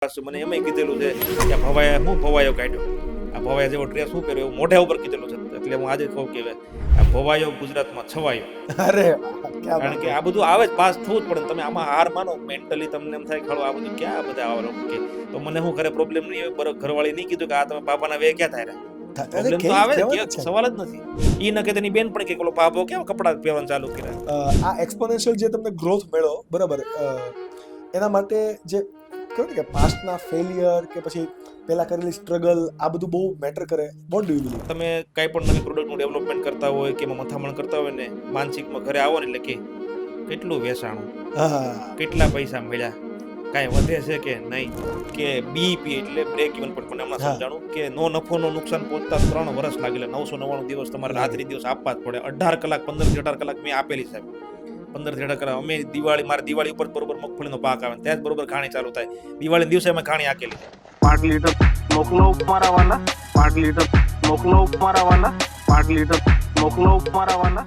મને એમ કીધેલું છે કે ભવાયા હું ભવાયો કાઢ્યો, આ ભવાયા જેવો ડ્રેસ શું પહેર્યો એવું મોઢા ઉપર કીધેલું છે. એટલે હું આજે કહું કે આ ભવાયો ગુજરાતમાં છવાયો. અરે કારણ કે આ બધું આવે જ પાસ થવું જ પડે. તમે આમાં હાર માનો મેન્ટલી તમને એમ થાય ખડો આ બધું ક્યાં બધા આવે કે તો મને શું કરે પ્રોબ્લેમ નહીં હોય. બરોબર ઘરવાળી નહીં કીધું કે આ તમે પાપાના વે ક્યાં થાય પ્રોબ્લેમ તો આવે સવાલ જ નથી. ઈ ન કે તેની બેન પણ કે ઓલો પાપો કેમ કપડા પહેરવાનું ચાલુ કર્યા. આ એક્સપોનેન્શિયલ જે તમને ગ્રોથ મળ્યો બરાબર, એના માટે જે કહ્યું ને કે પાસ્ટના ફેલિયર કે પછી પહેલા કરેલી સ્ટ્રગલ આ બધું બહુ મેટર કરે. What do you believe? તમે કાંઈ પણ નવી પ્રોડક્ટનું ડેવલપમેન્ટ કરતા હોય કે એમાં મથામણ કરતા હોય ને માનસિકમાં ઘરે આવો ને એટલે કે કેટલું વેચાણું, કેટલા પૈસા મળ્યા, કાંઈ વધે છે કે નહીં, કે બીપી એટલે બ્રેક ઇવન પણ મને હમણાં સમજાણું કે નો નફો નો નુકસાન પહોંચતા 3 વર્ષ લાગેલા. 999 દિવસ તમારે રાત્રિ દિવસ આપવા જ પડે. 18 કલાક 15-18 કલાક મેં આપેલી સાહેબ. 15-18 કલાક અમે મારી દિવાળી ઉપર બરોબર મગફળીનો પાક આવે ત્યાં જ બરોબર ખાણી ચાલુ થાય. દિવાળી દિવસે અમે ખાણી આકેલી. 5 લીટર મોકલો મારા વાલા, 5 લીટર મોકલો મારા વાલા, 5 લીટર મોકલો મારા વાલા.